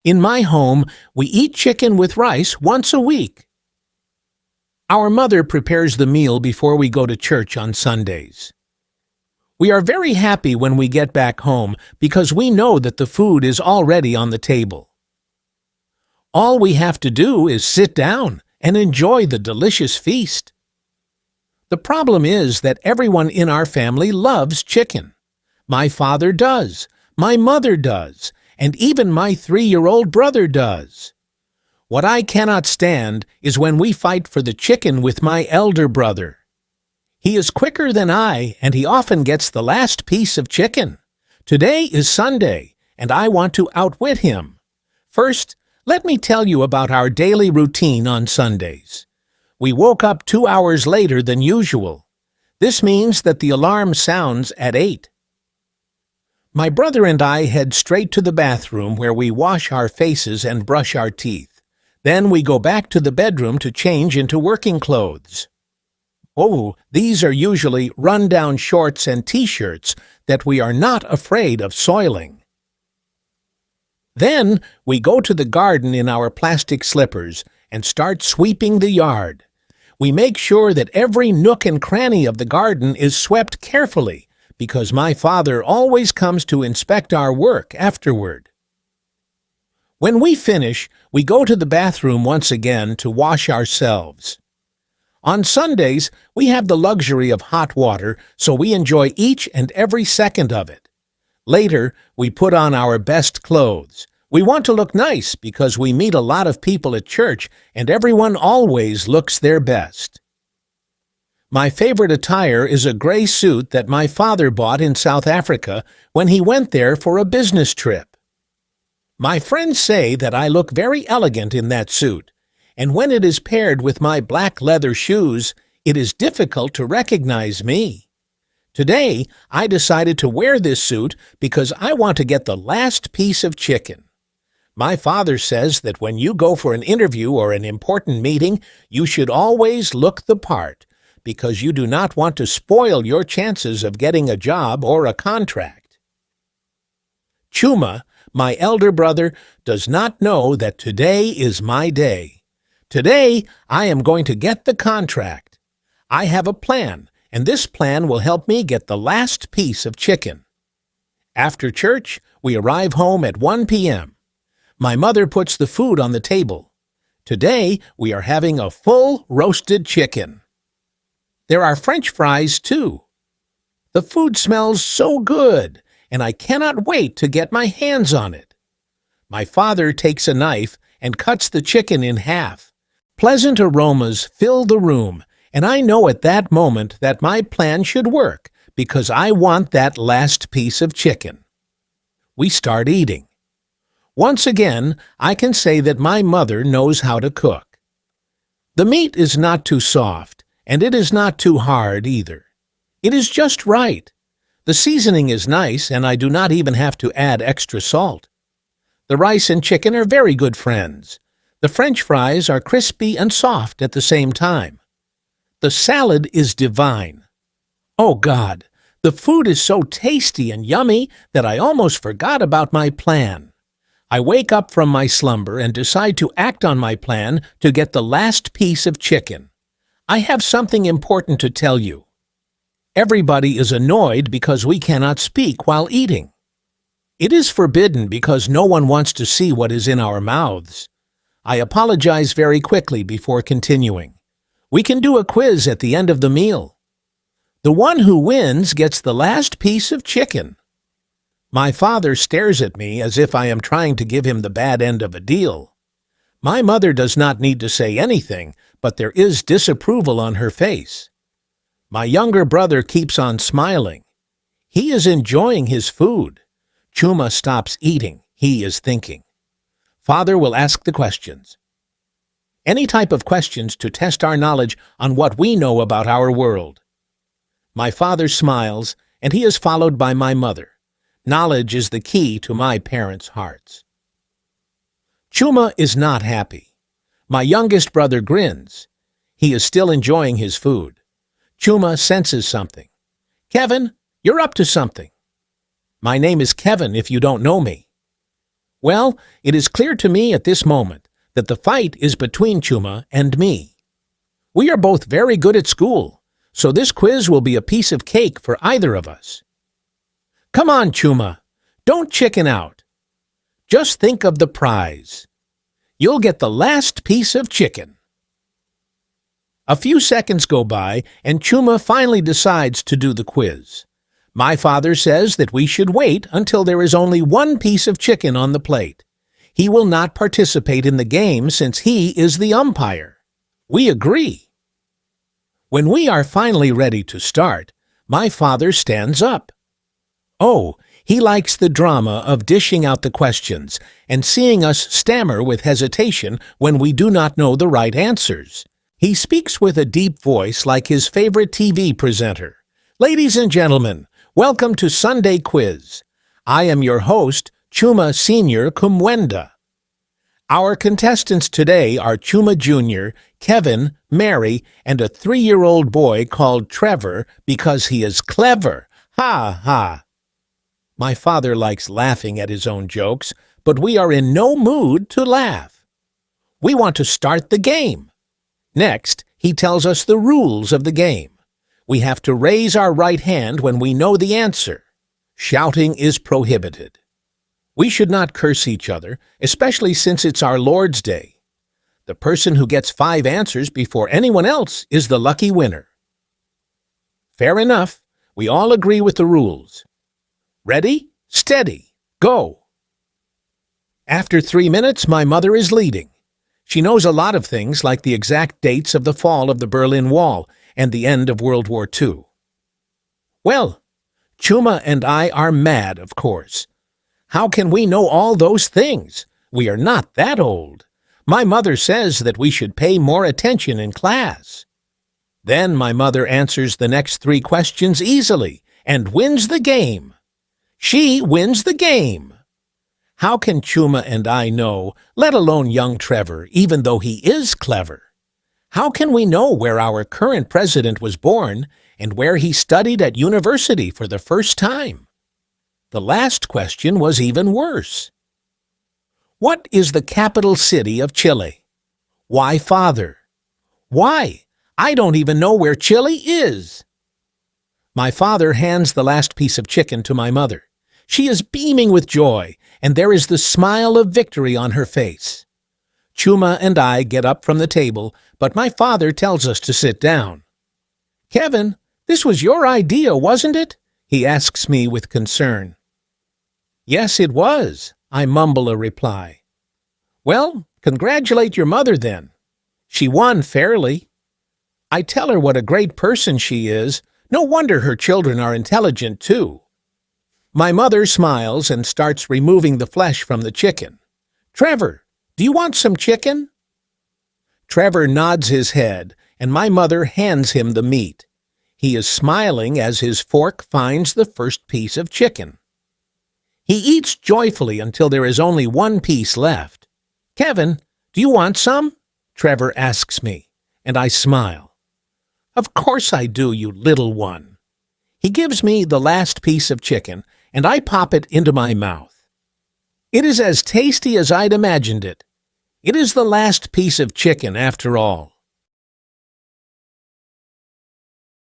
In my home, we eat chicken with rice once a week. Our mother prepares the meal before we go to church on Sundays. We are very happy when we get back home because we know that the food is already on the table. All we have to do is sit down and enjoy the delicious feast. The problem is that everyone in our family loves chicken. My father does, my mother does, and even my 3-year-old brother does. What I cannot stand is when we fight for the chicken with my elder brother. He is quicker than I, and he often gets the last piece of chicken. Today is Sunday, and I want to outwit him. First, let me tell you about our daily routine on Sundays. We woke up 2 hours later than usual. This means that the alarm sounds at 8. My brother and I head straight to the bathroom where we wash our faces and brush our teeth. Then we go back to the bedroom to change into working clothes. Oh, these are usually run-down shorts and t-shirts that we are not afraid of soiling. Then we go to the garden in our plastic slippers and start sweeping the yard. We make sure that every nook and cranny of the garden is swept carefully, because my father always comes to inspect our work afterward. When we finish, we go to the bathroom once again to wash ourselves. On Sundays, we have the luxury of hot water, so we enjoy each and every second of it. Later, we put on our best clothes. We want to look nice because we meet a lot of people at church, and everyone always looks their best. My favorite attire is a gray suit that my father bought in South Africa when he went there for a business trip. My friends say that I look very elegant in that suit, and when it is paired with my black leather shoes, it is difficult to recognize me. Today, I decided to wear this suit because I want to get the last piece of chicken. My father says that when you go for an interview or an important meeting, you should always look the part, because you do not want to spoil your chances of getting a job or a contract. Chuma, my elder brother, does not know that today is my day. Today, I am going to get the contract. I have a plan, and this plan will help me get the last piece of chicken. After church, we arrive home at 1 p.m. My mother puts the food on the table. Today, we are having a full roasted chicken. There are French fries, too. The food smells so good, and I cannot wait to get my hands on it. My father takes a knife and cuts the chicken in half. Pleasant aromas fill the room, and I know at that moment that my plan should work because I want that last piece of chicken. We start eating. Once again, I can say that my mother knows how to cook. The meat is not too soft, and it is not too hard either. It is just right. The seasoning is nice, and I do not even have to add extra salt. The rice and chicken are very good friends. The French fries are crispy and soft at the same time. The salad is divine. Oh God, the food is so tasty and yummy that I almost forgot about my plan. I wake up from my slumber and decide to act on my plan to get the last piece of chicken. I have something important to tell you. Everybody is annoyed because we cannot speak while eating. It is forbidden because no one wants to see what is in our mouths. I apologize very quickly before continuing. We can do a quiz at the end of the meal. The one who wins gets the last piece of chicken. My father stares at me as if I am trying to give him the bad end of a deal. My mother does not need to say anything, but there is disapproval on her face. My younger brother keeps on smiling. He is enjoying his food. Chuma stops eating. He is thinking. Father will ask the questions. Any type of questions to test our knowledge on what we know about our world. My father smiles, and he is followed by my mother. Knowledge is the key to my parents' hearts. Chuma is not happy. My youngest brother grins. He is still enjoying his food. Chuma senses something. Kevin, you're up to something. My name is Kevin if you don't know me. Well, it is clear to me at this moment that the fight is between Chuma and me. We are both very good at school, so this quiz will be a piece of cake for either of us. Come on, Chuma, don't chicken out. Just think of the prize. You'll get the last piece of chicken. A few seconds go by, and Chuma finally decides to do the quiz. My father says that we should wait until there is only one piece of chicken on the plate. He will not participate in the game since he is the umpire. We agree. When we are finally ready to start, my father stands up. Oh, he likes the drama of dishing out the questions and seeing us stammer with hesitation when we do not know the right answers. He speaks with a deep voice like his favorite TV presenter. Ladies and gentlemen, welcome to Sunday Quiz. I am your host, Chuma Senior Kumwenda. Our contestants today are Chuma Jr., Kevin, Mary, and a 3-year-old boy called Trevor because he is clever. Ha ha! My father likes laughing at his own jokes, but we are in no mood to laugh. We want to start the game. Next, he tells us the rules of the game. We have to raise our right hand when we know the answer. Shouting is prohibited. We should not curse each other, especially since it's our Lord's Day. The person who gets 5 answers before anyone else is the lucky winner. Fair enough. We all agree with the rules. Ready, steady, go. After 3 minutes, my mother is leading. She knows a lot of things like the exact dates of the fall of the Berlin Wall and the end of World War II. Well, Chuma and I are mad, of course. How can we know all those things? We are not that old. My mother says that we should pay more attention in class. Then my mother answers the next 3 questions easily and wins the game. She wins the game. How can Chuma and I know, let alone young Trevor, even though he is clever? How can we know where our current president was born and where he studied at university for the first time? The last question was even worse. What is the capital city of Chile? Why, Father? Why? I don't even know where Chile is. My father hands the last piece of chicken to my mother. She is beaming with joy, and there is the smile of victory on her face. Chuma and I get up from the table, but my father tells us to sit down. Kevin, this was your idea, wasn't it? He asks me with concern. Yes, it was, I mumble a reply. Well, congratulate your mother then. She won fairly. I tell her what a great person she is. No wonder her children are intelligent, too. My mother smiles and starts removing the flesh from the chicken. Trevor, do you want some chicken? Trevor nods his head, and my mother hands him the meat. He is smiling as his fork finds the first piece of chicken. He eats joyfully until there is only one piece left. Kevin, do you want some? Trevor asks me, and I smile. Of course I do, you little one. He gives me the last piece of chicken, and I pop it into my mouth. It is as tasty as I'd imagined it. It is the last piece of chicken after all.